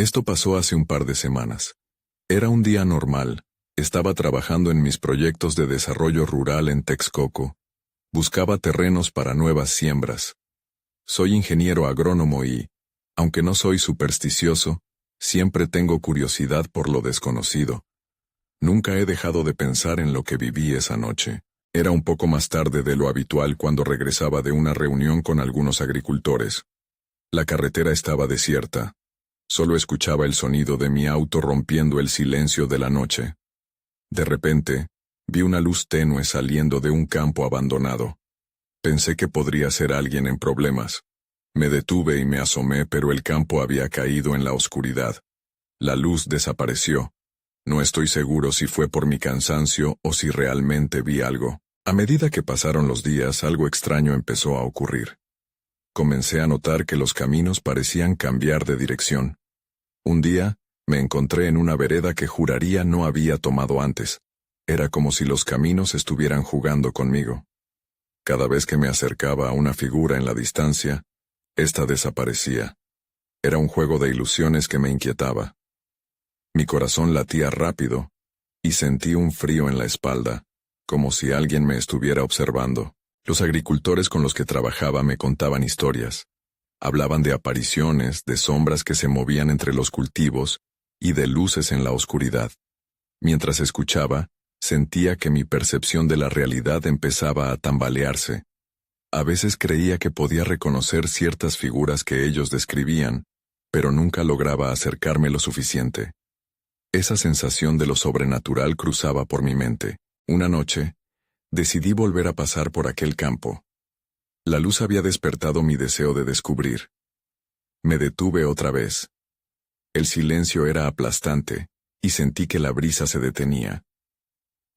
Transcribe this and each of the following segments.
Esto pasó hace un par de semanas. Era un día normal, estaba trabajando en mis proyectos de desarrollo rural en Texcoco. Buscaba terrenos para nuevas siembras. Soy ingeniero agrónomo y, aunque no soy supersticioso, siempre tengo curiosidad por lo desconocido. Nunca he dejado de pensar en lo que viví esa noche. Era un poco más tarde de lo habitual cuando regresaba de una reunión con algunos agricultores. La carretera estaba desierta. Solo escuchaba el sonido de mi auto rompiendo el silencio de la noche. De repente, vi una luz tenue saliendo de un campo abandonado. Pensé que podría ser alguien en problemas. Me detuve y me asomé, pero el campo había caído en la oscuridad. La luz desapareció. No estoy seguro si fue por mi cansancio o si realmente vi algo. A medida que pasaron los días, algo extraño empezó a ocurrir. Comencé a notar que los caminos parecían cambiar de dirección. Un día, me encontré en una vereda que juraría no había tomado antes. Era como si los caminos estuvieran jugando conmigo. Cada vez que me acercaba a una figura en la distancia, ésta desaparecía. Era un juego de ilusiones que me inquietaba. Mi corazón latía rápido, y sentí un frío en la espalda, como si alguien me estuviera observando. Los agricultores con los que trabajaba me contaban historias. Hablaban de apariciones, de sombras que se movían entre los cultivos, y de luces en la oscuridad. Mientras escuchaba, sentía que mi percepción de la realidad empezaba a tambalearse. A veces creía que podía reconocer ciertas figuras que ellos describían, pero nunca lograba acercarme lo suficiente. Esa sensación de lo sobrenatural cruzaba por mi mente. Una noche, decidí volver a pasar por aquel campo. La luz había despertado mi deseo de descubrir. Me detuve otra vez. El silencio era aplastante, y sentí que la brisa se detenía.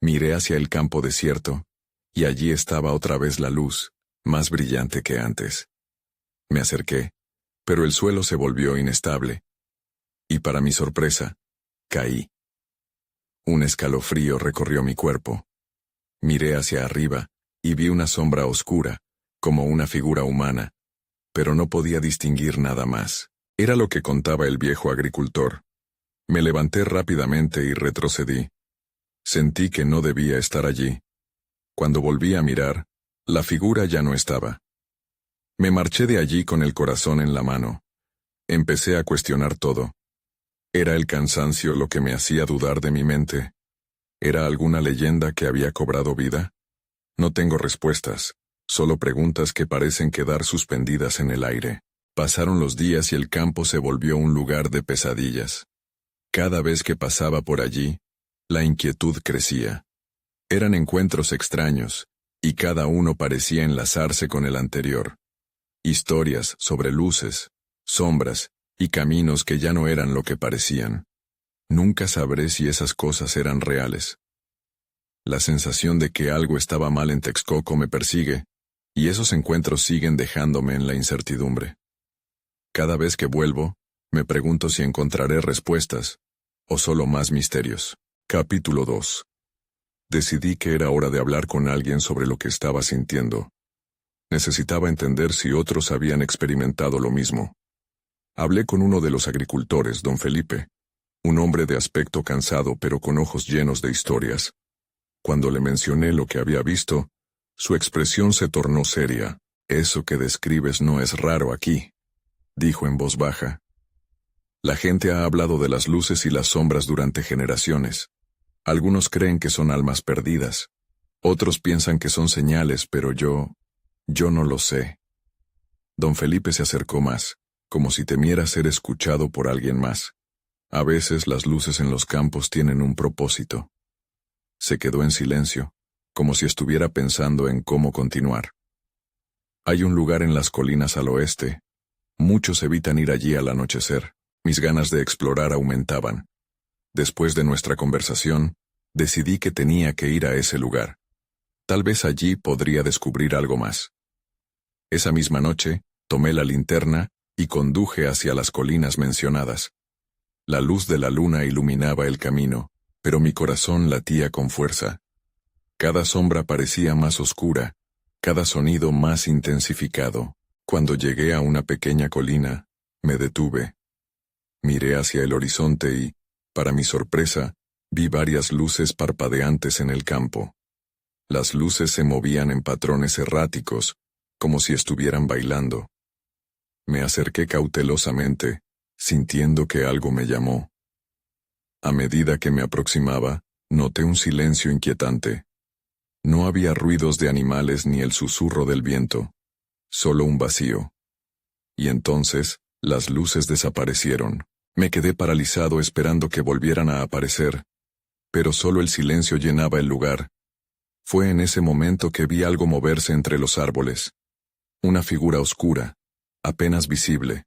Miré hacia el campo desierto, y allí estaba otra vez la luz, más brillante que antes. Me acerqué, pero el suelo se volvió inestable. Y para mi sorpresa, caí. Un escalofrío recorrió mi cuerpo. Miré hacia arriba, y vi una sombra oscura, como una figura humana, pero no podía distinguir nada más. Era lo que contaba el viejo agricultor. Me levanté rápidamente y retrocedí. Sentí que no debía estar allí. Cuando volví a mirar, la figura ya no estaba. Me marché de allí con el corazón en la mano. Empecé a cuestionar todo. ¿Era el cansancio lo que me hacía dudar de mi mente? ¿Era alguna leyenda que había cobrado vida? No tengo respuestas, solo preguntas que parecen quedar suspendidas en el aire. Pasaron los días y el campo se volvió un lugar de pesadillas. Cada vez que pasaba por allí, la inquietud crecía. Eran encuentros extraños, y cada uno parecía enlazarse con el anterior. Historias sobre luces, sombras y caminos que ya no eran lo que parecían. Nunca sabré si esas cosas eran reales. La sensación de que algo estaba mal en Texcoco me persigue, y esos encuentros siguen dejándome en la incertidumbre. Cada vez que vuelvo, me pregunto si encontraré respuestas, o solo más misterios. Capítulo 2. Decidí que era hora de hablar con alguien sobre lo que estaba sintiendo. Necesitaba entender si otros habían experimentado lo mismo. Hablé con uno de los agricultores, don Felipe, un hombre de aspecto cansado pero con ojos llenos de historias. Cuando le mencioné lo que había visto, su expresión se tornó seria. «Eso que describes no es raro aquí», dijo en voz baja. «La gente ha hablado de las luces y las sombras durante generaciones. Algunos creen que son almas perdidas. Otros piensan que son señales, pero yo no lo sé». Don Felipe se acercó más, como si temiera ser escuchado por alguien más. A veces las luces en los campos tienen un propósito. Se quedó en silencio, como si estuviera pensando en cómo continuar. Hay un lugar en las colinas al oeste. Muchos evitan ir allí al anochecer. Mis ganas de explorar aumentaban. Después de nuestra conversación, decidí que tenía que ir a ese lugar. Tal vez allí podría descubrir algo más. Esa misma noche, tomé la linterna y conduje hacia las colinas mencionadas. La luz de la luna iluminaba el camino, pero mi corazón latía con fuerza. Cada sombra parecía más oscura, cada sonido más intensificado. Cuando llegué a una pequeña colina, me detuve. Miré hacia el horizonte y, para mi sorpresa, vi varias luces parpadeantes en el campo. Las luces se movían en patrones erráticos, como si estuvieran bailando. Me acerqué cautelosamente, sintiendo que algo me llamó. A medida que me aproximaba, noté un silencio inquietante. No había ruidos de animales ni el susurro del viento, solo un vacío. Y entonces, las luces desaparecieron. Me quedé paralizado esperando que volvieran a aparecer, pero solo el silencio llenaba el lugar. Fue en ese momento que vi algo moverse entre los árboles. Una figura oscura, apenas visible.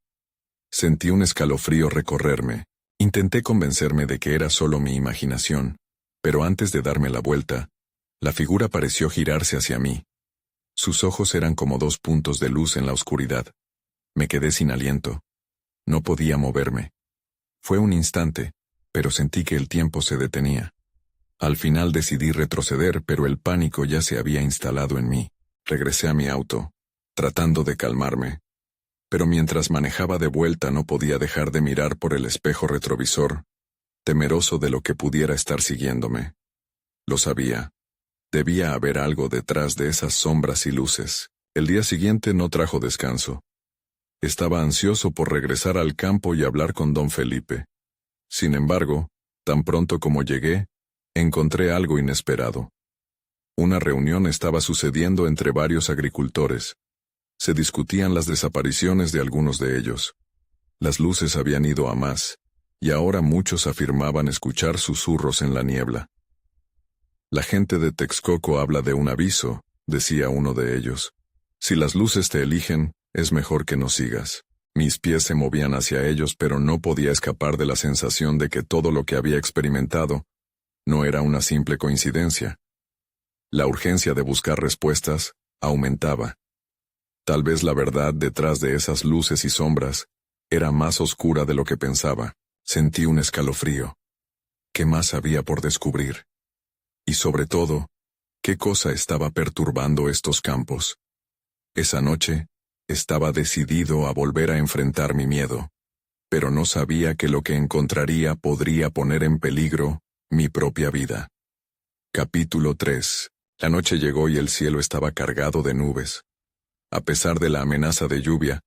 Sentí un escalofrío recorrerme. Intenté convencerme de que era solo mi imaginación, pero antes de darme la vuelta, la figura pareció girarse hacia mí. Sus ojos eran como dos puntos de luz en la oscuridad. Me quedé sin aliento. No podía moverme. Fue un instante, pero sentí que el tiempo se detenía. Al final decidí retroceder, pero el pánico ya se había instalado en mí. Regresé a mi auto, tratando de calmarme. Pero mientras manejaba de vuelta no podía dejar de mirar por el espejo retrovisor, temeroso de lo que pudiera estar siguiéndome. Lo sabía. Debía haber algo detrás de esas sombras y luces. El día siguiente no trajo descanso. Estaba ansioso por regresar al campo y hablar con don Felipe. Sin embargo, tan pronto como llegué, encontré algo inesperado. Una reunión estaba sucediendo entre varios agricultores. Se discutían las desapariciones de algunos de ellos. Las luces habían ido a más, y ahora muchos afirmaban escuchar susurros en la niebla. La gente de Texcoco habla de un aviso, decía uno de ellos. Si las luces te eligen, es mejor que no sigas. Mis pies se movían hacia ellos, pero no podía escapar de la sensación de que todo lo que había experimentado no era una simple coincidencia. La urgencia de buscar respuestas aumentaba. Tal vez la verdad detrás de esas luces y sombras era más oscura de lo que pensaba. Sentí un escalofrío. ¿Qué más había por descubrir? Y sobre todo, ¿qué cosa estaba perturbando estos campos? Esa noche, estaba decidido a volver a enfrentar mi miedo, pero no sabía que lo que encontraría podría poner en peligro mi propia vida. Capítulo 3. La noche llegó y el cielo estaba cargado de nubes. A pesar de la amenaza de lluvia,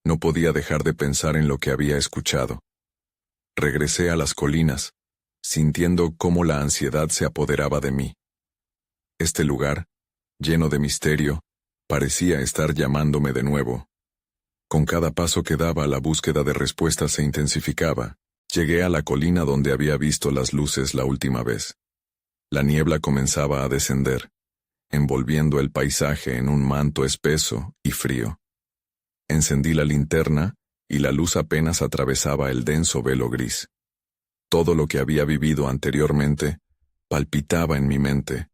no podía dejar de pensar en lo que había escuchado. Regresé a las colinas, sintiendo cómo la ansiedad se apoderaba de mí. Este lugar, lleno de misterio, parecía estar llamándome de nuevo. Con cada paso que daba, la búsqueda de respuestas se intensificaba. Llegué a la colina donde había visto las luces la última vez. La niebla comenzaba a descender, envolviendo el paisaje en un manto espeso y frío. Encendí la linterna, y la luz apenas atravesaba el denso velo gris. Todo lo que había vivido anteriormente palpitaba en mi mente.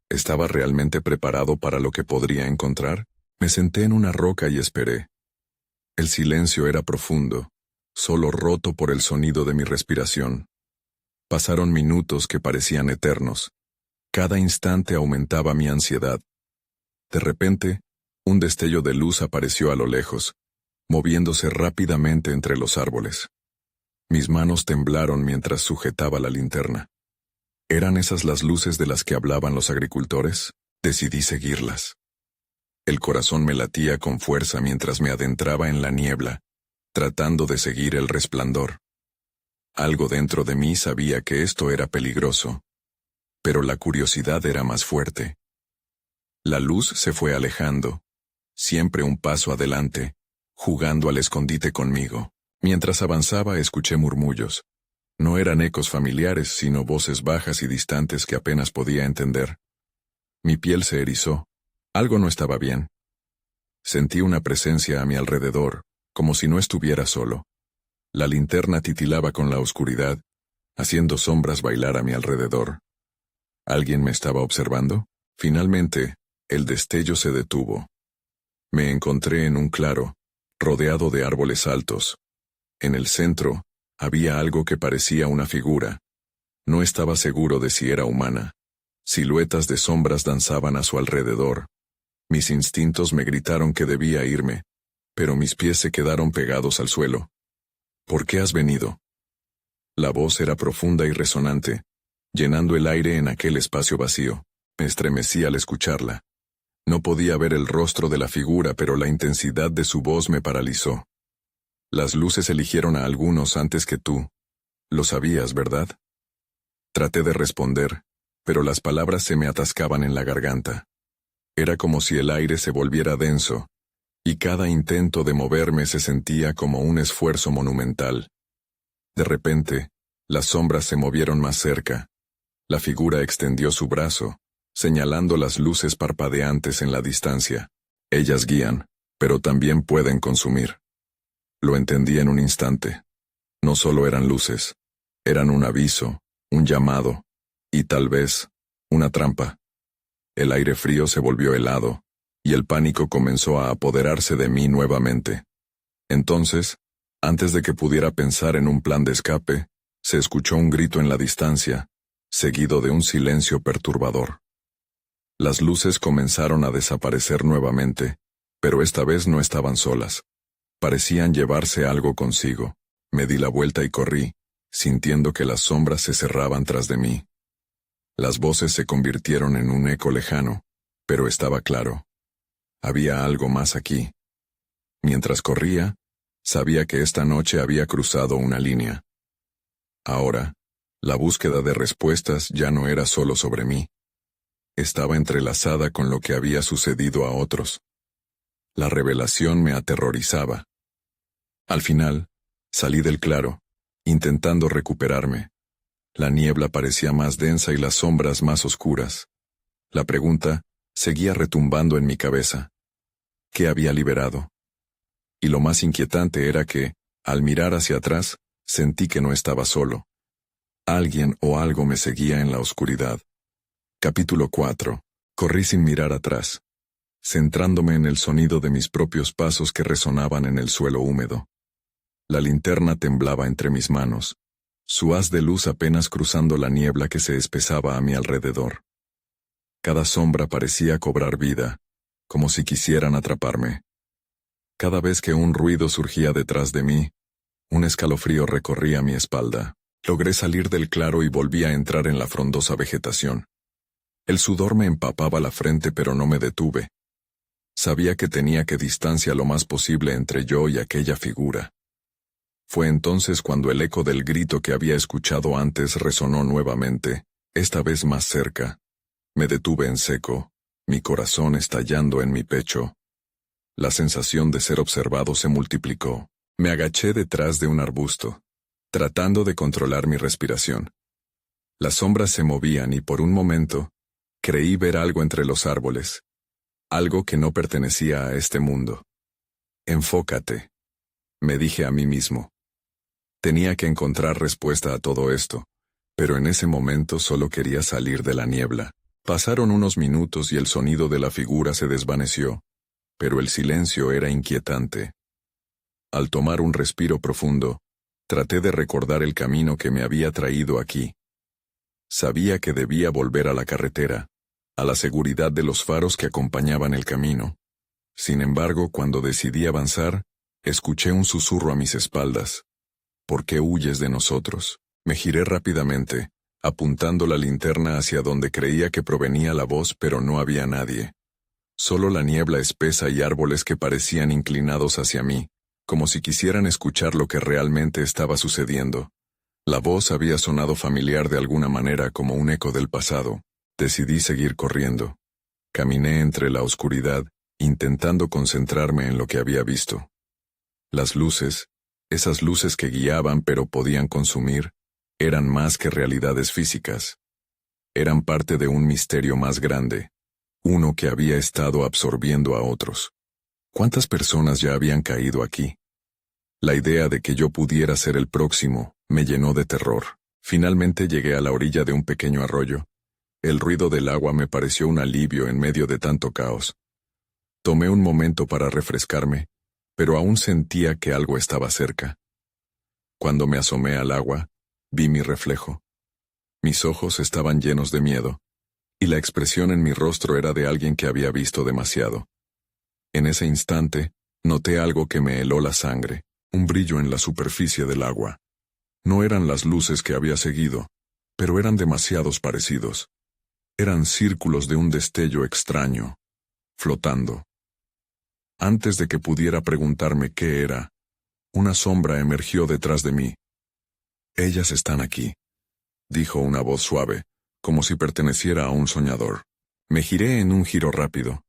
¿Estaba realmente preparado para lo que podría encontrar? Me senté en una roca y esperé. El silencio era profundo, solo roto por el sonido de mi respiración. Pasaron minutos que parecían eternos. Cada instante aumentaba mi ansiedad. De repente, un destello de luz apareció a lo lejos, moviéndose rápidamente entre los árboles. Mis manos temblaron mientras sujetaba la linterna. ¿Eran esas las luces de las que hablaban los agricultores? Decidí seguirlas. El corazón me latía con fuerza mientras me adentraba en la niebla, tratando de seguir el resplandor. Algo dentro de mí sabía que esto era peligroso, pero la curiosidad era más fuerte. La luz se fue alejando, siempre un paso adelante, jugando al escondite conmigo. Mientras avanzaba escuché murmullos. No eran ecos familiares, sino voces bajas y distantes que apenas podía entender. Mi piel se erizó. Algo no estaba bien. Sentí una presencia a mi alrededor, como si no estuviera solo. La linterna titilaba con la oscuridad, haciendo sombras bailar a mi alrededor. ¿Alguien me estaba observando? Finalmente, el destello se detuvo. Me encontré en un claro, rodeado de árboles altos. En el centro, había algo que parecía una figura. No estaba seguro de si era humana. Siluetas de sombras danzaban a su alrededor. Mis instintos me gritaron que debía irme, pero mis pies se quedaron pegados al suelo. ¿Por qué has venido? La voz era profunda y resonante, llenando el aire en aquel espacio vacío. Me estremecí al escucharla. No podía ver el rostro de la figura, pero la intensidad de su voz me paralizó. Las luces eligieron a algunos antes que tú. Lo sabías, ¿verdad? Traté de responder, pero las palabras se me atascaban en la garganta. Era como si el aire se volviera denso, y cada intento de moverme se sentía como un esfuerzo monumental. De repente, las sombras se movieron más cerca. La figura extendió su brazo, señalando las luces parpadeantes en la distancia. Ellas guían, pero también pueden consumir. Lo entendí en un instante. No solo eran luces, eran un aviso, un llamado, y tal vez, una trampa. El aire frío se volvió helado, y el pánico comenzó a apoderarse de mí nuevamente. Entonces, antes de que pudiera pensar en un plan de escape, se escuchó un grito en la distancia, seguido de un silencio perturbador. Las luces comenzaron a desaparecer nuevamente, pero esta vez no estaban solas. Parecían llevarse algo consigo. Me di la vuelta y corrí, sintiendo que las sombras se cerraban tras de mí. Las voces se convirtieron en un eco lejano, pero estaba claro. Había algo más aquí. Mientras corría, sabía que esta noche había cruzado una línea. Ahora, la búsqueda de respuestas ya no era solo sobre mí. Estaba entrelazada con lo que había sucedido a otros. La revelación me aterrorizaba. Al final, salí del claro, intentando recuperarme. La niebla parecía más densa y las sombras más oscuras. La pregunta seguía retumbando en mi cabeza. ¿Qué había liberado? Y lo más inquietante era que, al mirar hacia atrás, sentí que no estaba solo. Alguien o algo me seguía en la oscuridad. Capítulo 4. Corrí sin mirar atrás, centrándome en el sonido de mis propios pasos que resonaban en el suelo húmedo. La linterna temblaba entre mis manos, su haz de luz apenas cruzando la niebla que se espesaba a mi alrededor. Cada sombra parecía cobrar vida, como si quisieran atraparme. Cada vez que un ruido surgía detrás de mí, un escalofrío recorría mi espalda. Logré salir del claro y volví a entrar en la frondosa vegetación. El sudor me empapaba la frente, pero no me detuve. Sabía que tenía que distancia lo más posible entre yo y aquella figura. Fue entonces cuando el eco del grito que había escuchado antes resonó nuevamente, esta vez más cerca. Me detuve en seco, mi corazón estallando en mi pecho. La sensación de ser observado se multiplicó. Me agaché detrás de un arbusto, tratando de controlar mi respiración. Las sombras se movían y por un momento, creí ver algo entre los árboles. Algo que no pertenecía a este mundo. Enfócate, me dije a mí mismo. Tenía que encontrar respuesta a todo esto, pero en ese momento solo quería salir de la niebla. Pasaron unos minutos y el sonido de la figura se desvaneció, pero el silencio era inquietante. Al tomar un respiro profundo, traté de recordar el camino que me había traído aquí. Sabía que debía volver a la carretera, a la seguridad de los faros que acompañaban el camino. Sin embargo, cuando decidí avanzar, escuché un susurro a mis espaldas. ¿Por qué huyes de nosotros? Me giré rápidamente, apuntando la linterna hacia donde creía que provenía la voz, pero no había nadie. Solo la niebla espesa y árboles que parecían inclinados hacia mí, como si quisieran escuchar lo que realmente estaba sucediendo. La voz había sonado familiar de alguna manera, como un eco del pasado. Decidí seguir corriendo. Caminé entre la oscuridad, intentando concentrarme en lo que había visto. Las luces, esas luces que guiaban pero podían consumir, eran más que realidades físicas. Eran parte de un misterio más grande, uno que había estado absorbiendo a otros. ¿Cuántas personas ya habían caído aquí? La idea de que yo pudiera ser el próximo me llenó de terror. Finalmente llegué a la orilla de un pequeño arroyo. El ruido del agua me pareció un alivio en medio de tanto caos. Tomé un momento para refrescarme, pero aún sentía que algo estaba cerca. Cuando me asomé al agua, vi mi reflejo. Mis ojos estaban llenos de miedo, y la expresión en mi rostro era de alguien que había visto demasiado. En ese instante, noté algo que me heló la sangre. un brillo en la superficie del agua. No eran las luces que había seguido, pero eran demasiados parecidos. Eran círculos de un destello extraño, flotando. Antes de que pudiera preguntarme qué era, una sombra emergió detrás de mí. «Ellas están aquí», dijo una voz suave, como si perteneciera a un soñador. Me giré en un giro rápido.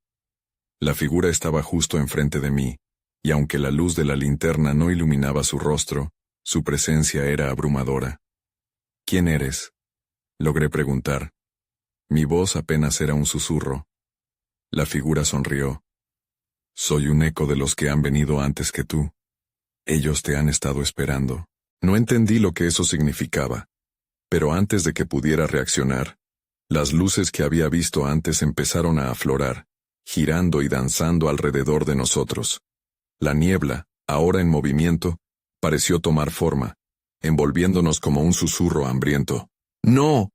La figura estaba justo enfrente de mí, y aunque la luz de la linterna no iluminaba su rostro, su presencia era abrumadora. «¿Quién eres?», logré preguntar. Mi voz apenas era un susurro. La figura sonrió. «Soy un eco de los que han venido antes que tú. Ellos te han estado esperando». No entendí lo que eso significaba, pero antes de que pudiera reaccionar, las luces que había visto antes empezaron a aflorar, girando y danzando alrededor de nosotros. La niebla, ahora en movimiento, pareció tomar forma, envolviéndonos como un susurro hambriento. «¡No!»,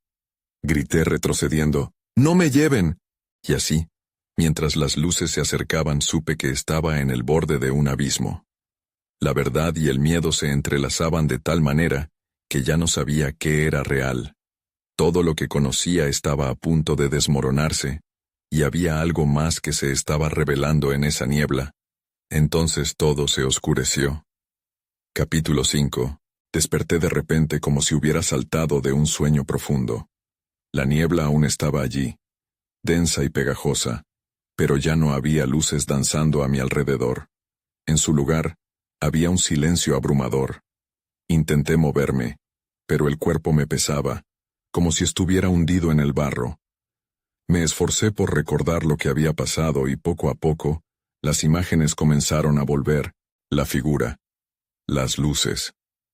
grité retrocediendo. «¡No me lleven!». Y así, mientras las luces se acercaban, supe que estaba en el borde de un abismo. La verdad y el miedo se entrelazaban de tal manera que ya no sabía qué era real. Todo lo que conocía estaba a punto de desmoronarse, y había algo más que se estaba revelando en esa niebla. Entonces todo se oscureció. Capítulo 5. Desperté de repente como si hubiera saltado de un sueño profundo. La niebla aún estaba allí, densa y pegajosa, pero ya no había luces danzando a mi alrededor. En su lugar, había un silencio abrumador. Intenté moverme, pero el cuerpo me pesaba, como si estuviera hundido en el barro. Me esforcé por recordar lo que había pasado y poco a poco, las imágenes comenzaron a volver, la figura, las luces,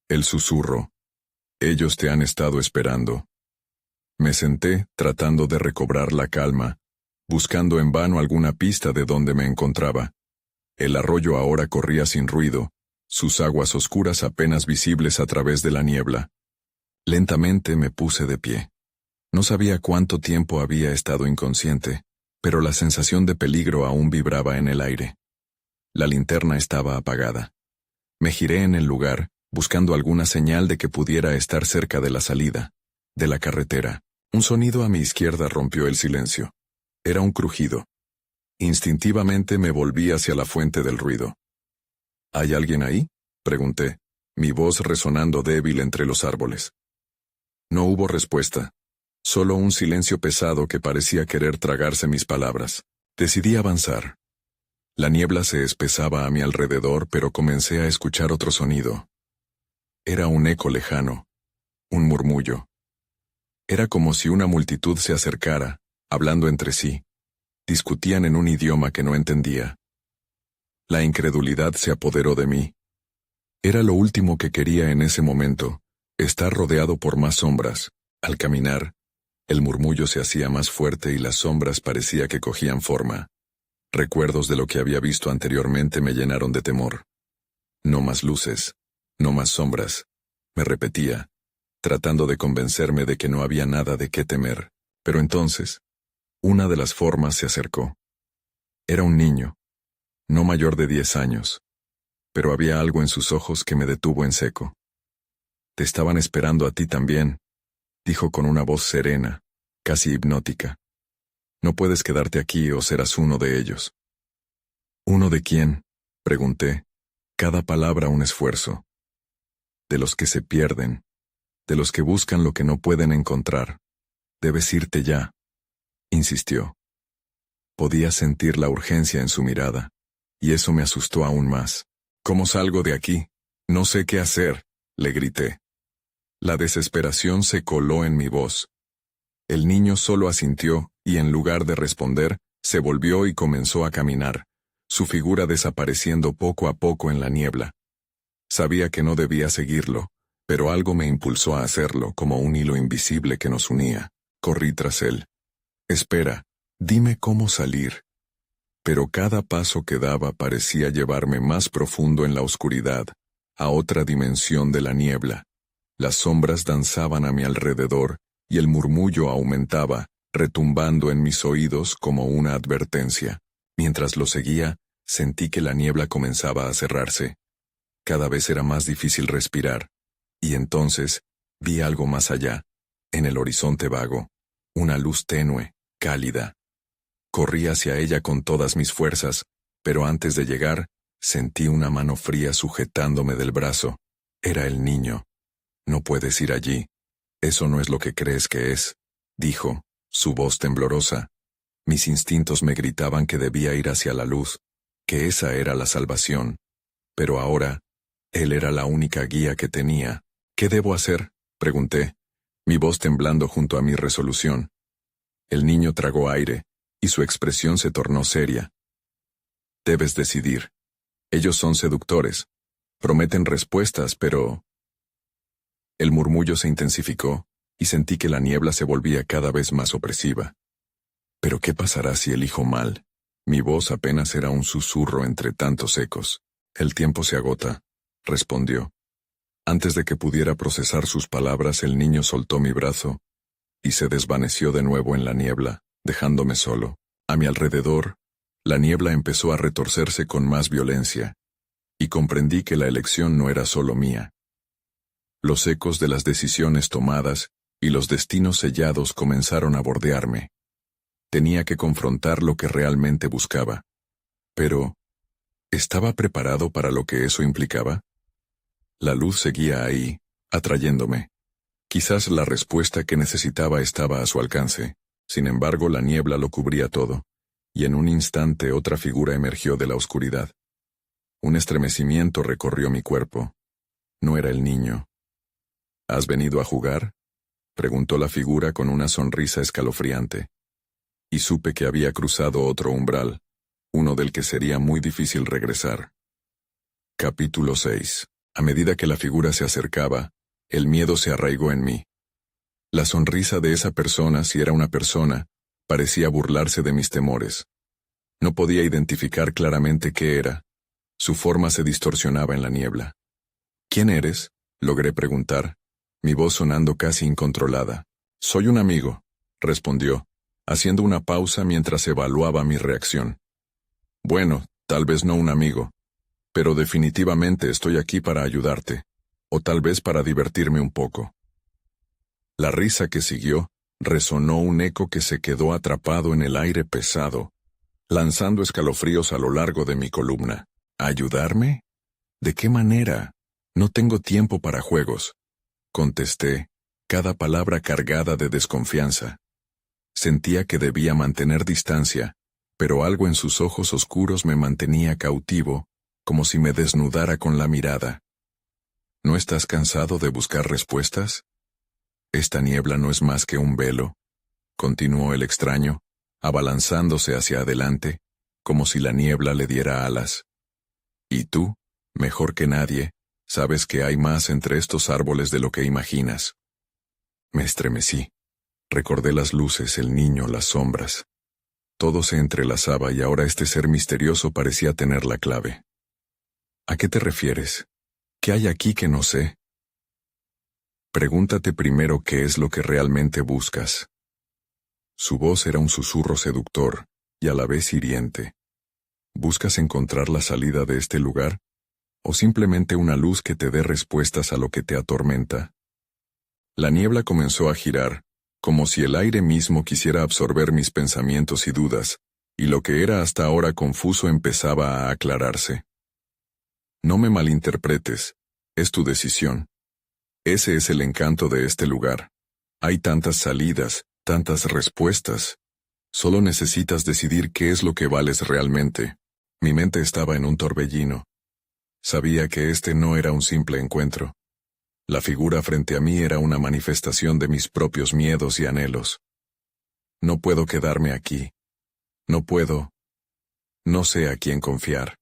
el susurro. Ellos te han estado esperando. Me senté, tratando de recobrar la calma, buscando en vano alguna pista de dónde me encontraba. El arroyo ahora corría sin ruido, sus aguas oscuras apenas visibles a través de la niebla. Lentamente me puse de pie. No sabía cuánto tiempo había estado inconsciente, pero la sensación de peligro aún vibraba en el aire. La linterna estaba apagada. Me giré en el lugar, buscando alguna señal de que pudiera estar cerca de la salida, de la carretera. Un sonido a mi izquierda rompió el silencio. Era un crujido. Instintivamente me volví hacia la fuente del ruido. «¿Hay alguien ahí?», pregunté, mi voz resonando débil entre los árboles. No hubo respuesta, solo un silencio pesado que parecía querer tragarse mis palabras. Decidí avanzar. La niebla se espesaba a mi alrededor, pero comencé a escuchar otro sonido. Era un eco lejano, un murmullo. Era como si una multitud se acercara, hablando entre sí. Discutían en un idioma que no entendía. La incredulidad se apoderó de mí. Era lo último que quería en ese momento, estar rodeado por más sombras. Al caminar, el murmullo se hacía más fuerte y las sombras parecía que cogían forma. Recuerdos de lo que había visto anteriormente me llenaron de temor. No más luces, no más sombras, me repetía, tratando de convencerme de que no había nada de qué temer. Pero entonces, una de las formas se acercó. Era un niño, no mayor de 10 años, pero había algo en sus ojos que me detuvo en seco. «Te estaban esperando a ti también», dijo con una voz serena, casi hipnótica. «No puedes quedarte aquí o serás uno de ellos». «¿Uno de quién?», pregunté, cada palabra un esfuerzo. «De los que se pierden, de los que buscan lo que no pueden encontrar. Debes irte ya», insistió. Podía sentir la urgencia en su mirada, y eso me asustó aún más. «¿Cómo salgo de aquí? No sé qué hacer», le grité. La desesperación se coló en mi voz. El niño solo asintió, y en lugar de responder, se volvió y comenzó a caminar, su figura desapareciendo poco a poco en la niebla. Sabía que no debía seguirlo, pero algo me impulsó a hacerlo, como un hilo invisible que nos unía. Corrí tras él. «Espera, dime cómo salir». Pero cada paso que daba parecía llevarme más profundo en la oscuridad, a otra dimensión de la niebla. Las sombras danzaban a mi alrededor, y el murmullo aumentaba, retumbando en mis oídos como una advertencia. Mientras lo seguía, sentí que la niebla comenzaba a cerrarse. Cada vez era más difícil respirar. Y entonces, vi algo más allá, en el horizonte vago, una luz tenue, cálida. Corrí hacia ella con todas mis fuerzas, pero antes de llegar, sentí una mano fría sujetándome del brazo. Era el niño. No puedes ir allí. Eso no es lo que crees que es, dijo, su voz temblorosa. Mis instintos me gritaban que debía ir hacia la luz, que esa era la salvación. Pero ahora, él era la única guía que tenía. ¿Qué debo hacer?, pregunté, mi voz temblando junto a mi resolución. El niño tragó aire, y su expresión se tornó seria. Debes decidir. Ellos son seductores. Prometen respuestas, pero... El murmullo se intensificó, y sentí que la niebla se volvía cada vez más opresiva. ¿Pero qué pasará si elijo mal? Mi voz apenas era un susurro entre tantos ecos. El tiempo se agota, respondió. Antes de que pudiera procesar sus palabras, el niño soltó mi brazo, y se desvaneció de nuevo en la niebla, dejándome solo. A mi alrededor, la niebla empezó a retorcerse con más violencia, y comprendí que la elección no era solo mía. Los ecos de las decisiones tomadas y los destinos sellados comenzaron a bordearme. Tenía que confrontar lo que realmente buscaba. Pero, ¿estaba preparado para lo que eso implicaba? La luz seguía ahí, atrayéndome. Quizás la respuesta que necesitaba estaba a su alcance. Sin embargo, la niebla lo cubría todo, y en un instante otra figura emergió de la oscuridad. Un estremecimiento recorrió mi cuerpo. No era el niño. ¿Has venido a jugar?, preguntó la figura con una sonrisa escalofriante. Y supe que había cruzado otro umbral, uno del que sería muy difícil regresar. Capítulo 6. A medida que la figura se acercaba, el miedo se arraigó en mí. La sonrisa de esa persona, si era una persona, parecía burlarse de mis temores. No podía identificar claramente qué era. Su forma se distorsionaba en la niebla. ¿Quién eres?, logré preguntar, mi voz sonando casi incontrolada. Soy un amigo, respondió, haciendo una pausa mientras evaluaba mi reacción. Bueno, tal vez no un amigo, pero definitivamente estoy aquí para ayudarte, o tal vez para divertirme un poco. La risa que siguió resonó un eco que se quedó atrapado en el aire pesado, lanzando escalofríos a lo largo de mi columna. ¿Ayudarme? ¿De qué manera? No tengo tiempo para juegos, contesté, cada palabra cargada de desconfianza. Sentía que debía mantener distancia, pero algo en sus ojos oscuros me mantenía cautivo, como si me desnudara con la mirada. ¿No estás cansado de buscar respuestas? Esta niebla no es más que un velo, continuó el extraño, abalanzándose hacia adelante, como si la niebla le diera alas. Y tú, mejor que nadie, sabes que hay más entre estos árboles de lo que imaginas. Me estremecí. Recordé las luces, el niño, las sombras. Todo se entrelazaba y ahora este ser misterioso parecía tener la clave. ¿A qué te refieres? ¿Qué hay aquí que no sé? Pregúntate primero qué es lo que realmente buscas. Su voz era un susurro seductor y a la vez hiriente. ¿Buscas encontrar la salida de este lugar? ¿O simplemente una luz que te dé respuestas a lo que te atormenta? La niebla comenzó a girar, como si el aire mismo quisiera absorber mis pensamientos y dudas, y lo que era hasta ahora confuso empezaba a aclararse. No me malinterpretes, es tu decisión. Ese es el encanto de este lugar. Hay tantas salidas, tantas respuestas. Solo necesitas decidir qué es lo que vales realmente. Mi mente estaba en un torbellino. Sabía que este no era un simple encuentro. La figura frente a mí era una manifestación de mis propios miedos y anhelos. No puedo quedarme aquí. No puedo. No sé a quién confiar.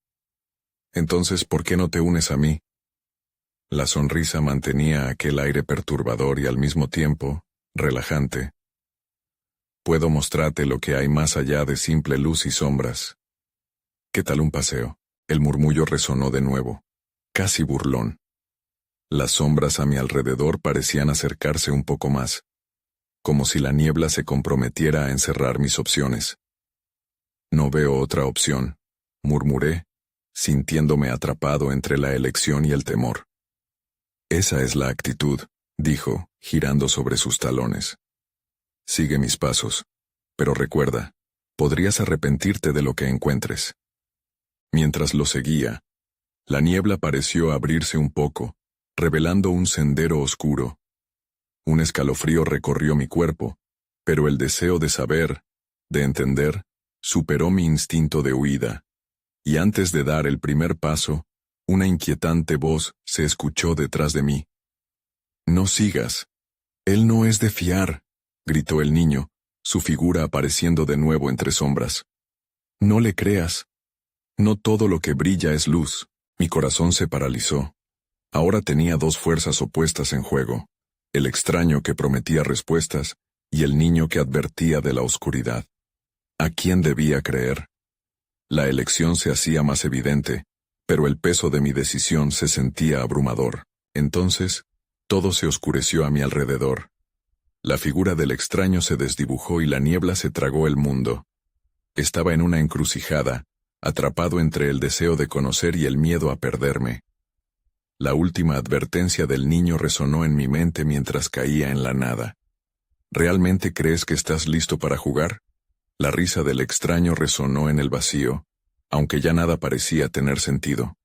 Entonces, ¿por qué no te unes a mí? La sonrisa mantenía aquel aire perturbador y al mismo tiempo, relajante. Puedo mostrarte lo que hay más allá de simple luz y sombras. ¿Qué tal un paseo? El murmullo resonó de nuevo, casi burlón. Las sombras a mi alrededor parecían acercarse un poco más, como si la niebla se comprometiera a encerrar mis opciones. No veo otra opción, murmuré, sintiéndome atrapado entre la elección y el temor. Esa es la actitud, dijo, girando sobre sus talones. Sigue mis pasos, pero recuerda, podrías arrepentirte de lo que encuentres. Mientras lo seguía, la niebla pareció abrirse un poco, revelando un sendero oscuro. Un escalofrío recorrió mi cuerpo, pero el deseo de saber, de entender, superó mi instinto de huida. Y antes de dar el primer paso, una inquietante voz se escuchó detrás de mí. «No sigas. Él no es de fiar», gritó el niño, su figura apareciendo de nuevo entre sombras. «No le creas. No todo lo que brilla es luz». Mi corazón se paralizó. Ahora tenía dos fuerzas opuestas en juego, el extraño que prometía respuestas y el niño que advertía de la oscuridad. ¿A quién debía creer? La elección se hacía más evidente, pero el peso de mi decisión se sentía abrumador. Entonces, todo se oscureció a mi alrededor. La figura del extraño se desdibujó y la niebla se tragó el mundo. Estaba en una encrucijada, atrapado entre el deseo de conocer y el miedo a perderme. La última advertencia del niño resonó en mi mente mientras caía en la nada. ¿Realmente crees que estás listo para jugar? La risa del extraño resonó en el vacío, aunque ya nada parecía tener sentido.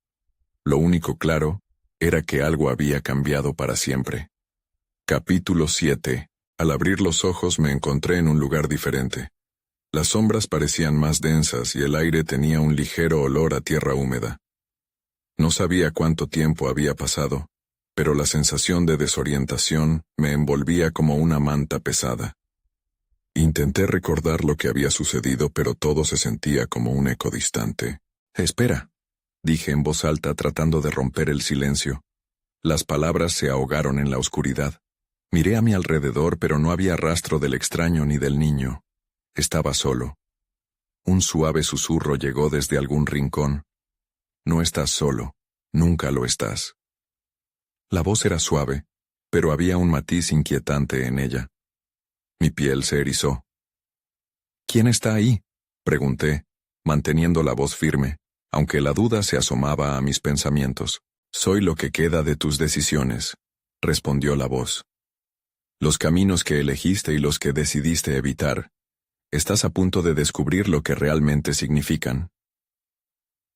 Lo único claro era que algo había cambiado para siempre. Capítulo 7. Al abrir los ojos me encontré en un lugar diferente. Las sombras parecían más densas y el aire tenía un ligero olor a tierra húmeda. No sabía cuánto tiempo había pasado, pero la sensación de desorientación me envolvía como una manta pesada. Intenté recordar lo que había sucedido, pero todo se sentía como un eco distante. «Espera», dije en voz alta tratando de romper el silencio. Las palabras se ahogaron en la oscuridad. Miré a mi alrededor, pero no había rastro del extraño ni del niño. Estaba solo. Un suave susurro llegó desde algún rincón. «No estás solo, nunca lo estás». La voz era suave, pero había un matiz inquietante en ella. Mi piel se erizó. «¿Quién está ahí?», pregunté, manteniendo la voz firme, aunque la duda se asomaba a mis pensamientos. «Soy lo que queda de tus decisiones», respondió la voz. «Los caminos que elegiste y los que decidiste evitar. Estás a punto de descubrir lo que realmente significan».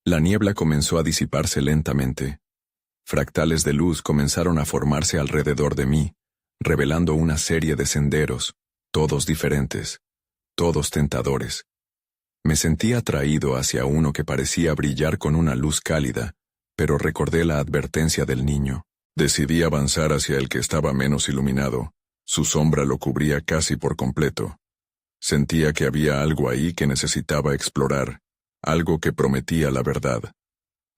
La niebla comenzó a disiparse lentamente. Fractales de luz comenzaron a formarse alrededor de mí, revelando una serie de senderos, todos diferentes, todos tentadores. Me sentí atraído hacia uno que parecía brillar con una luz cálida, pero recordé la advertencia del niño. Decidí avanzar hacia el que estaba menos iluminado. Su sombra lo cubría casi por completo. Sentía que había algo ahí que necesitaba explorar, algo que prometía la verdad.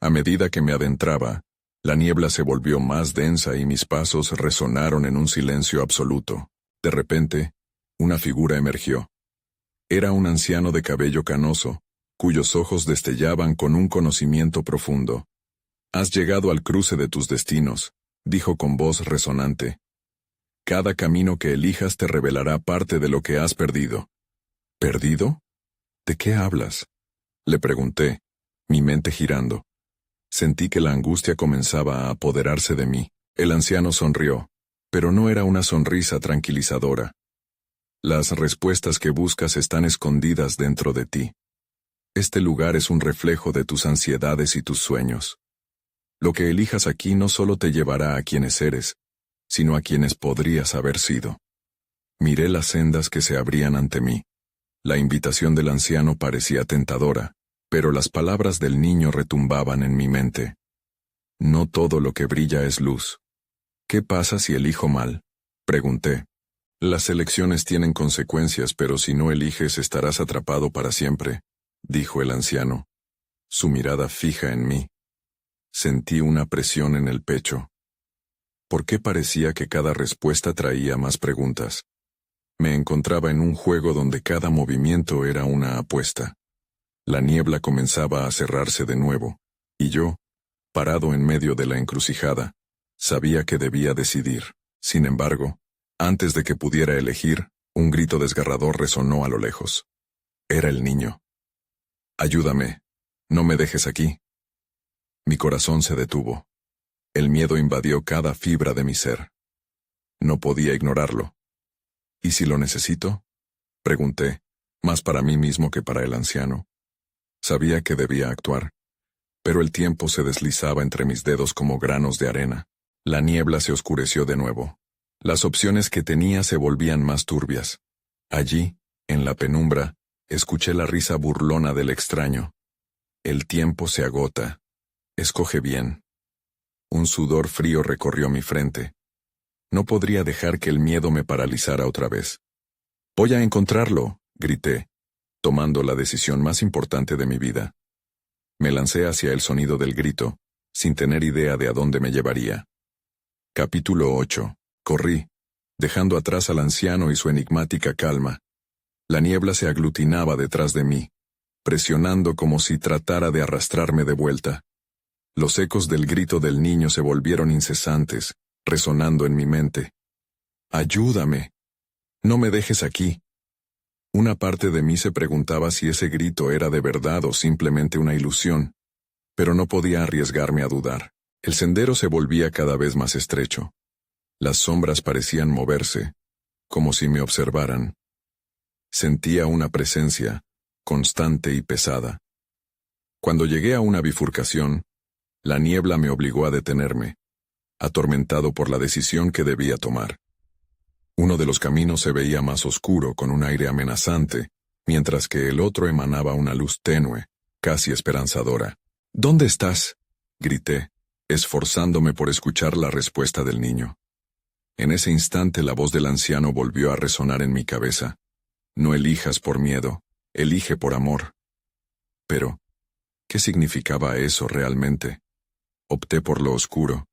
A medida que me adentraba, la niebla se volvió más densa y mis pasos resonaron en un silencio absoluto. De repente, una figura emergió. Era un anciano de cabello canoso, cuyos ojos destellaban con un conocimiento profundo. «Has llegado al cruce de tus destinos», dijo con voz resonante. «Cada camino que elijas te revelará parte de lo que has perdido». «¿Perdido? ¿De qué hablas?», le pregunté, mi mente girando. Sentí que la angustia comenzaba a apoderarse de mí. El anciano sonrió, pero no era una sonrisa tranquilizadora. «Las respuestas que buscas están escondidas dentro de ti. Este lugar es un reflejo de tus ansiedades y tus sueños. Lo que elijas aquí no solo te llevará a quienes eres, sino a quienes podrías haber sido». Miré las sendas que se abrían ante mí. La invitación del anciano parecía tentadora, pero las palabras del niño retumbaban en mi mente. «No todo lo que brilla es luz». «¿Qué pasa si elijo mal?», pregunté. «Las elecciones tienen consecuencias, pero si no eliges estarás atrapado para siempre», dijo el anciano, su mirada fija en mí. Sentí una presión en el pecho. ¿Por qué parecía que cada respuesta traía más preguntas? Me encontraba en un juego donde cada movimiento era una apuesta. La niebla comenzaba a cerrarse de nuevo, y yo, parado en medio de la encrucijada, sabía que debía decidir. Sin embargo, antes de que pudiera elegir, un grito desgarrador resonó a lo lejos. Era el niño. «Ayúdame, no me dejes aquí». Mi corazón se detuvo. El miedo invadió cada fibra de mi ser. No podía ignorarlo. ¿Y si lo necesito? Pregunté, más para mí mismo que para el anciano. Sabía que debía actuar, pero el tiempo se deslizaba entre mis dedos como granos de arena. La niebla se oscureció de nuevo. Las opciones que tenía se volvían más turbias. Allí, en la penumbra, escuché la risa burlona del extraño. El tiempo se agota. Escoge bien. Un sudor frío recorrió mi frente. No podría dejar que el miedo me paralizara otra vez. «Voy a encontrarlo», grité, tomando la decisión más importante de mi vida. Me lancé hacia el sonido del grito, sin tener idea de a dónde me llevaría. Capítulo 8. Corrí, dejando atrás al anciano y su enigmática calma. La niebla se aglutinaba detrás de mí, presionando como si tratara de arrastrarme de vuelta. Los ecos del grito del niño se volvieron incesantes, resonando en mi mente. «¡Ayúdame! ¡No me dejes aquí!». Una parte de mí se preguntaba si ese grito era de verdad o simplemente una ilusión, pero no podía arriesgarme a dudar. El sendero se volvía cada vez más estrecho. Las sombras parecían moverse, como si me observaran. Sentía una presencia, constante y pesada. Cuando llegué a una bifurcación, la niebla me obligó a detenerme, atormentado por la decisión que debía tomar. Uno de los caminos se veía más oscuro, con un aire amenazante, mientras que el otro emanaba una luz tenue, casi esperanzadora. «¿Dónde estás?», grité, esforzándome por escuchar la respuesta del niño. En ese instante la voz del anciano volvió a resonar en mi cabeza. «No elijas por miedo, elige por amor». Pero, ¿qué significaba eso realmente? Opté por lo oscuro.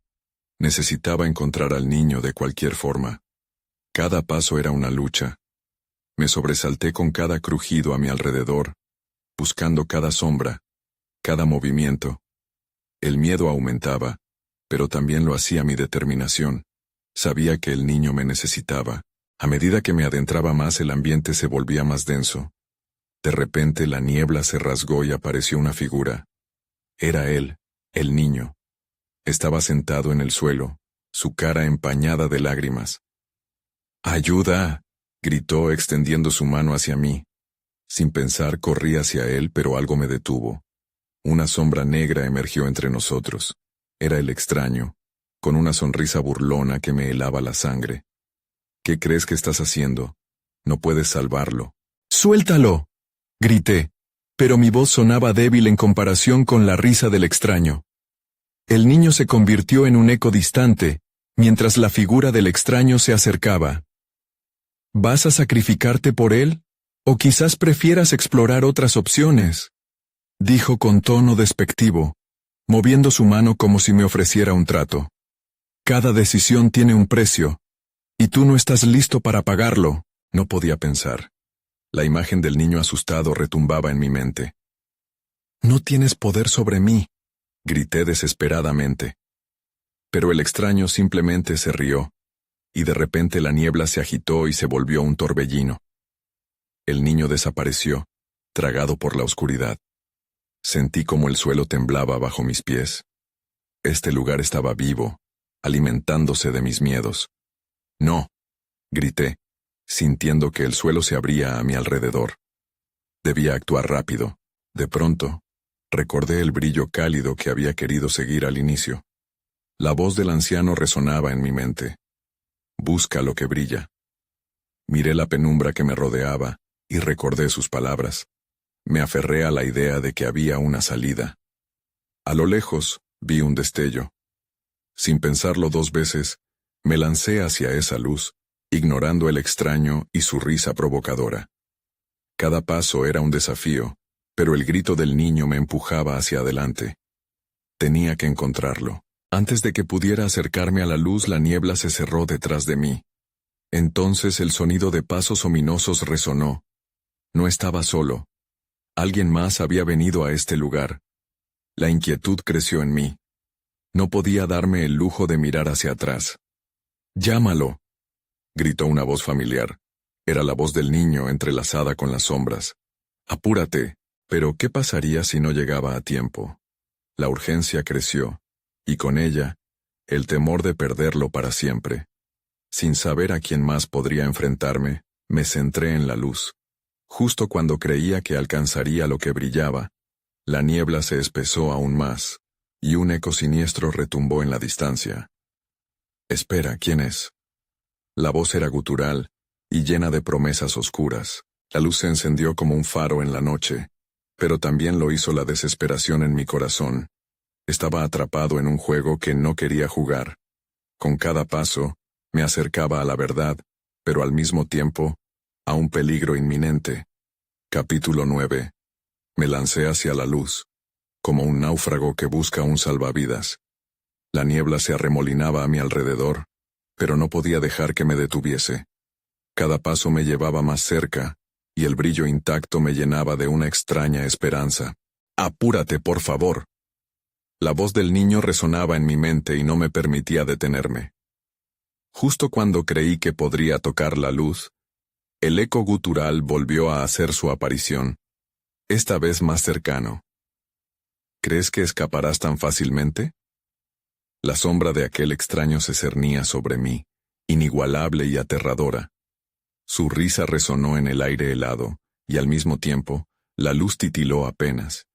Necesitaba encontrar al niño de cualquier forma. Cada paso era una lucha. Me sobresalté con cada crujido a mi alrededor, buscando cada sombra, cada movimiento. El miedo aumentaba, pero también lo hacía mi determinación. Sabía que el niño me necesitaba. A medida que me adentraba más, el ambiente se volvía más denso. De repente la niebla se rasgó y apareció una figura. Era él, el niño. Estaba sentado en el suelo, su cara empañada de lágrimas. «¡Ayuda!», gritó extendiendo su mano hacia mí. Sin pensar corrí hacia él, pero algo me detuvo. Una sombra negra emergió entre nosotros. Era el extraño, con una sonrisa burlona que me helaba la sangre. «¿Qué crees que estás haciendo? No puedes salvarlo». «¡Suéltalo!», grité, pero mi voz sonaba débil en comparación con la risa del extraño. El niño se convirtió en un eco distante, mientras la figura del extraño se acercaba. «¿Vas a sacrificarte por él? ¿O quizás prefieras explorar otras opciones?», dijo con tono despectivo, moviendo su mano como si me ofreciera un trato. «Cada decisión tiene un precio, y tú no estás listo para pagarlo». No podía pensar. La imagen del niño asustado retumbaba en mi mente. «No tienes poder sobre mí», grité desesperadamente. Pero el extraño simplemente se rió, y de repente la niebla se agitó y se volvió un torbellino. El niño desapareció, tragado por la oscuridad. Sentí como el suelo temblaba bajo mis pies. Este lugar estaba vivo, alimentándose de mis miedos. «No», grité, sintiendo que el suelo se abría a mi alrededor. Debía actuar rápido. De pronto, recordé el brillo cálido que había querido seguir al inicio. La voz del anciano resonaba en mi mente. «Busca lo que brilla». Miré la penumbra que me rodeaba y recordé sus palabras. Me aferré a la idea de que había una salida. A lo lejos, vi un destello. Sin pensarlo 2 veces, me lancé hacia esa luz, ignorando el extraño y su risa provocadora. Cada paso era un desafío, pero el grito del niño me empujaba hacia adelante. Tenía que encontrarlo. Antes de que pudiera acercarme a la luz, la niebla se cerró detrás de mí. Entonces el sonido de pasos ominosos resonó. No estaba solo. Alguien más había venido a este lugar. La inquietud creció en mí. No podía darme el lujo de mirar hacia atrás. «¡Llámalo!», gritó una voz familiar. Era la voz del niño entrelazada con las sombras. «Apúrate». Pero ¿qué pasaría si no llegaba a tiempo? La urgencia creció, y con ella, el temor de perderlo para siempre. Sin saber a quién más podría enfrentarme, me centré en la luz. Justo cuando creía que alcanzaría lo que brillaba, la niebla se espesó aún más, y un eco siniestro retumbó en la distancia. «Espera, ¿quién es?». La voz era gutural, y llena de promesas oscuras. La luz se encendió como un faro en la noche, pero también lo hizo la desesperación en mi corazón. Estaba atrapado en un juego que no quería jugar. Con cada paso, me acercaba a la verdad, pero al mismo tiempo, a un peligro inminente. Capítulo 9. Me lancé hacia la luz, como un náufrago que busca un salvavidas. La niebla se arremolinaba a mi alrededor, pero no podía dejar que me detuviese. Cada paso me llevaba más cerca, y el brillo intacto me llenaba de una extraña esperanza. «¡Apúrate, por favor!». La voz del niño resonaba en mi mente y no me permitía detenerme. Justo cuando creí que podría tocar la luz, el eco gutural volvió a hacer su aparición, esta vez más cercano. «¿Crees que escaparás tan fácilmente?». La sombra de aquel extraño se cernía sobre mí, inigualable y aterradora. Su risa resonó en el aire helado, y al mismo tiempo, la luz titiló apenas.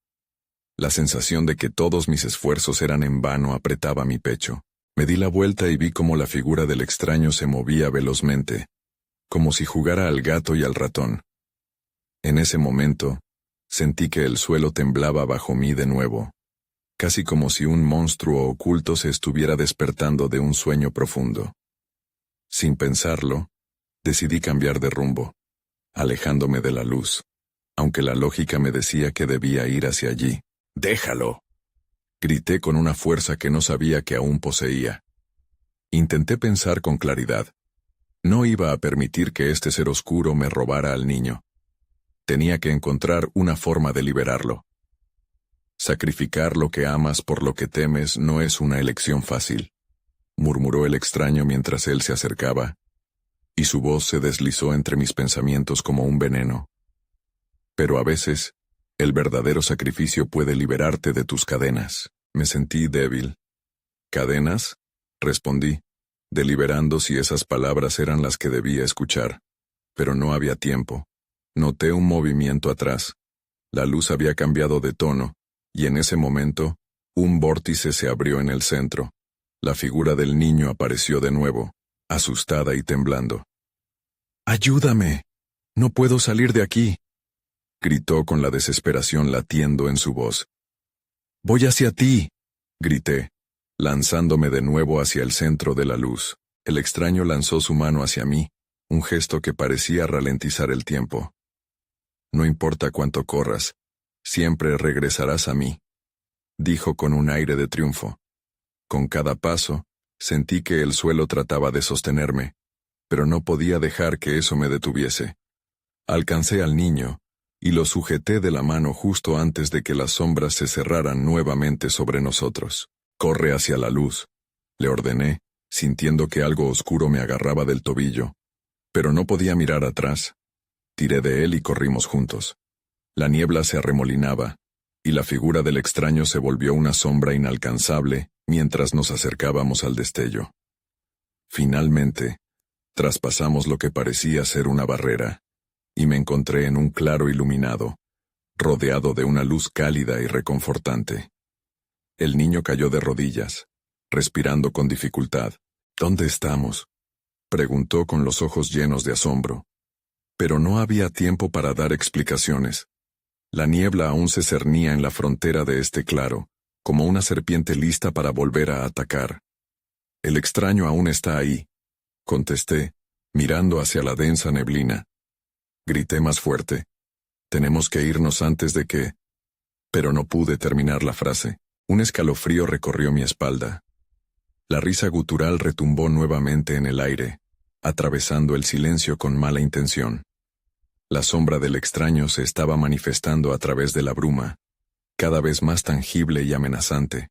La sensación de que todos mis esfuerzos eran en vano apretaba mi pecho. Me di la vuelta y vi cómo la figura del extraño se movía velozmente, como si jugara al gato y al ratón. En ese momento, sentí que el suelo temblaba bajo mí de nuevo, casi como si un monstruo oculto se estuviera despertando de un sueño profundo. Sin pensarlo, decidí cambiar de rumbo, alejándome de la luz, aunque la lógica me decía que debía ir hacia allí. «¡Déjalo!», grité con una fuerza que no sabía que aún poseía. Intenté pensar con claridad. No iba a permitir que este ser oscuro me robara al niño. Tenía que encontrar una forma de liberarlo. «Sacrificar lo que amas por lo que temes no es una elección fácil», murmuró el extraño mientras él se acercaba, y su voz se deslizó entre mis pensamientos como un veneno. «Pero a veces, el verdadero sacrificio puede liberarte de tus cadenas». Me sentí débil. «¿Cadenas?», respondí, deliberando si esas palabras eran las que debía escuchar. Pero no había tiempo. Noté un movimiento atrás. La luz había cambiado de tono, y en ese momento, un vórtice se abrió en el centro. La figura del niño apareció de nuevo, asustada y temblando. «¡Ayúdame! ¡No puedo salir de aquí!», gritó con la desesperación latiendo en su voz. «¡Voy hacia ti!», grité, lanzándome de nuevo hacia el centro de la luz. El extraño lanzó su mano hacia mí, un gesto que parecía ralentizar el tiempo. «No importa cuánto corras, siempre regresarás a mí», dijo con un aire de triunfo. Con cada paso, sentí que el suelo trataba de sostenerme, pero no podía dejar que eso me detuviese. Alcancé al niño, y lo sujeté de la mano justo antes de que las sombras se cerraran nuevamente sobre nosotros. «Corre hacia la luz», le ordené, sintiendo que algo oscuro me agarraba del tobillo. Pero no podía mirar atrás. Tiré de él y corrimos juntos. La niebla se arremolinaba, y la figura del extraño se volvió una sombra inalcanzable mientras nos acercábamos al destello. Finalmente, traspasamos lo que parecía ser una barrera, y me encontré en un claro iluminado, rodeado de una luz cálida y reconfortante. El niño cayó de rodillas, respirando con dificultad. «¿Dónde estamos?», preguntó con los ojos llenos de asombro. Pero no había tiempo para dar explicaciones. La niebla aún se cernía en la frontera de este claro, como una serpiente lista para volver a atacar. «El extraño aún está ahí», contesté, mirando hacia la densa neblina. Grité más fuerte. «Tenemos que irnos antes de que…». Pero no pude terminar la frase. Un escalofrío recorrió mi espalda. La risa gutural retumbó nuevamente en el aire, atravesando el silencio con mala intención. La sombra del extraño se estaba manifestando a través de la bruma, cada vez más tangible y amenazante.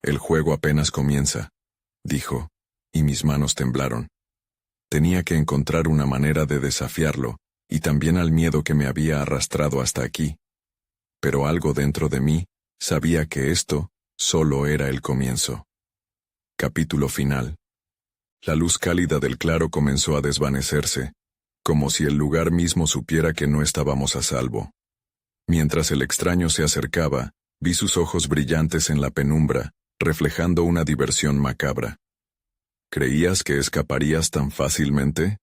«El juego apenas comienza», dijo, y mis manos temblaron. Tenía que encontrar una manera de desafiarlo, y también al miedo que me había arrastrado hasta aquí. Pero algo dentro de mí Sabía que esto solo era el comienzo. Capítulo final. La luz cálida del claro comenzó a desvanecerse, como si el lugar mismo supiera que no estábamos a salvo. Mientras el extraño se acercaba, vi sus ojos brillantes en la penumbra, reflejando una diversión macabra. ¿Creías que escaparías tan fácilmente?,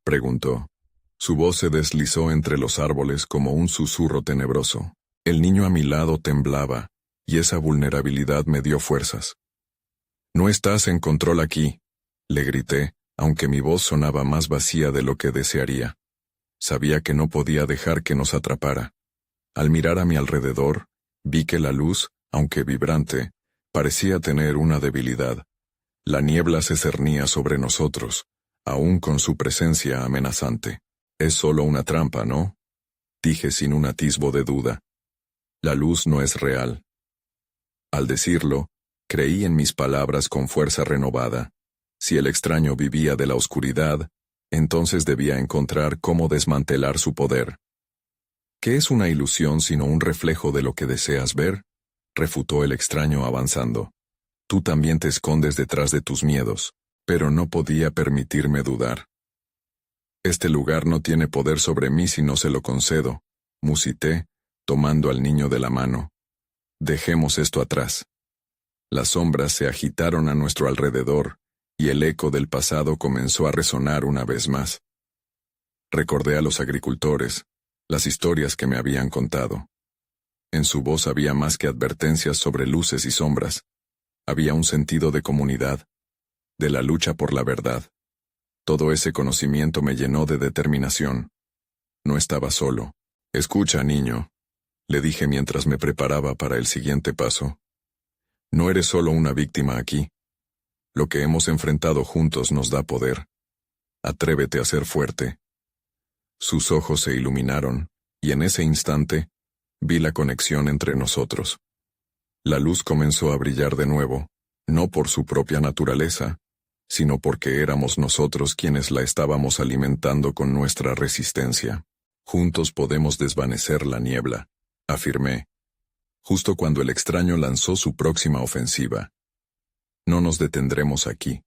preguntó. Su voz se deslizó entre los árboles como un susurro tenebroso. El niño a mi lado temblaba, y esa vulnerabilidad me dio fuerzas. «No estás en control aquí», le grité, aunque mi voz sonaba más vacía de lo que desearía. Sabía que no podía dejar que nos atrapara. Al mirar a mi alrededor, vi que la luz, aunque vibrante, parecía tener una debilidad. La niebla se cernía sobre nosotros, aún con su presencia amenazante. «Es solo una trampa, ¿no?», dije sin un atisbo de duda. «La luz no es real». Al decirlo, creí en mis palabras con fuerza renovada. Si el extraño vivía de la oscuridad, entonces debía encontrar cómo desmantelar su poder. «¿Qué es una ilusión sino un reflejo de lo que deseas ver?», refutó el extraño avanzando. «Tú también te escondes detrás de tus miedos», pero no podía permitirme dudar. «Este lugar no tiene poder sobre mí si no se lo concedo», musité, tomando al niño de la mano. «Dejemos esto atrás». Las sombras se agitaron a nuestro alrededor, y el eco del pasado comenzó a resonar una vez más. Recordé a los agricultores, las historias que me habían contado. En su voz había más que advertencias sobre luces y sombras. Había un sentido de comunidad, de la lucha por la verdad. Todo ese conocimiento me llenó de determinación. No estaba solo. «Escucha, niño», le dije mientras me preparaba para el siguiente paso. «No eres solo una víctima aquí. Lo que hemos enfrentado juntos nos da poder. Atrévete a ser fuerte». Sus ojos se iluminaron, y en ese instante, vi la conexión entre nosotros. La luz comenzó a brillar de nuevo, no por su propia naturaleza, sino porque éramos nosotros quienes la estábamos alimentando con nuestra resistencia. «Juntos podemos desvanecer la niebla», afirmé, justo cuando el extraño lanzó su próxima ofensiva. «No nos detendremos aquí».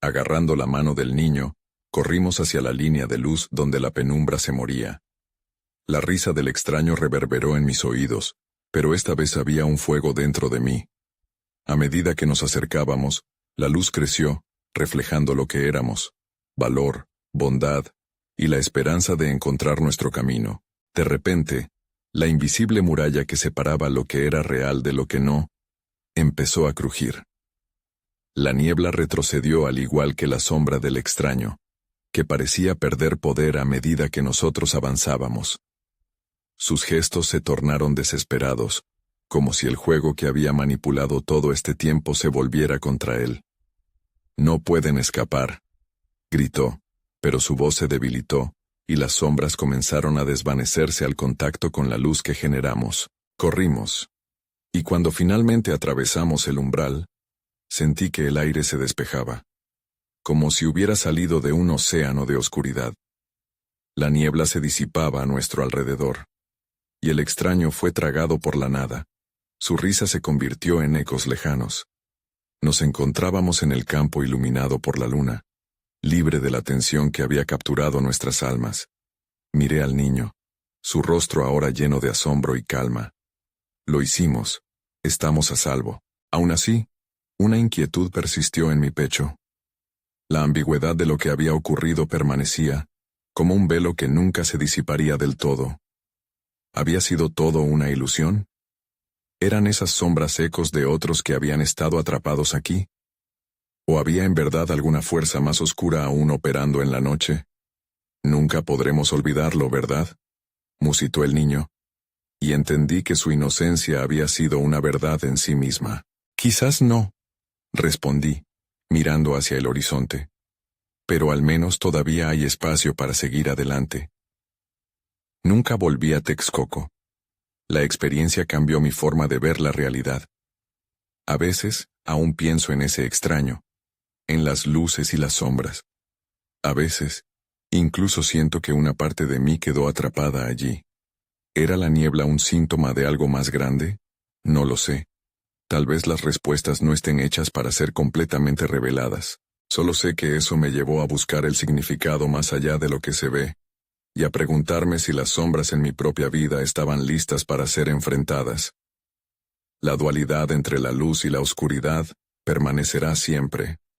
Agarrando la mano del niño, corrimos hacia la línea de luz donde la penumbra se moría. La risa del extraño reverberó en mis oídos, pero esta vez había un fuego dentro de mí. A medida que nos acercábamos, la luz creció, reflejando lo que éramos: valor, bondad y la esperanza de encontrar nuestro camino. De repente, la invisible muralla que separaba lo que era real de lo que no, empezó a crujir. La niebla retrocedió al igual que la sombra del extraño, que parecía perder poder a medida que nosotros avanzábamos. Sus gestos se tornaron desesperados, como si el juego que había manipulado todo este tiempo se volviera contra él. «No pueden escapar», gritó, pero su voz se debilitó, y las sombras comenzaron a desvanecerse al contacto con la luz que generamos. Corrimos. Y cuando finalmente atravesamos el umbral, sentí que el aire se despejaba, como si hubiera salido de un océano de oscuridad. La niebla se disipaba a nuestro alrededor, y el extraño fue tragado por la nada. Su risa se convirtió en ecos lejanos. Nos encontrábamos en el campo iluminado por la luna, libre de la tensión que había capturado nuestras almas. Miré al niño, su rostro ahora lleno de asombro y calma. Lo hicimos. Estamos a salvo. Aún así, una inquietud persistió en mi pecho. La ambigüedad de lo que había ocurrido permanecía, como un velo que nunca se disiparía del todo. ¿Había sido todo una ilusión? ¿Eran esas sombras ecos de otros que habían estado atrapados aquí? ¿O había en verdad alguna fuerza más oscura aún operando en la noche? Nunca podremos olvidarlo, ¿verdad?, musitó el niño, y entendí que su inocencia había sido una verdad en sí misma. «Quizás no», respondí, mirando hacia el horizonte. «Pero al menos todavía hay espacio para seguir adelante». Nunca volví a Texcoco. La experiencia cambió mi forma de ver la realidad. A veces, aún pienso en ese extraño, en las luces y las sombras. A veces, incluso siento que una parte de mí quedó atrapada allí. ¿Era la niebla un síntoma de algo más grande? No lo sé. Tal vez las respuestas no estén hechas para ser completamente reveladas. Solo sé que eso me llevó a buscar el significado más allá de lo que se ve, y a preguntarme si las sombras en mi propia vida estaban listas para ser enfrentadas. La dualidad entre la luz y la oscuridad permanecerá siempre,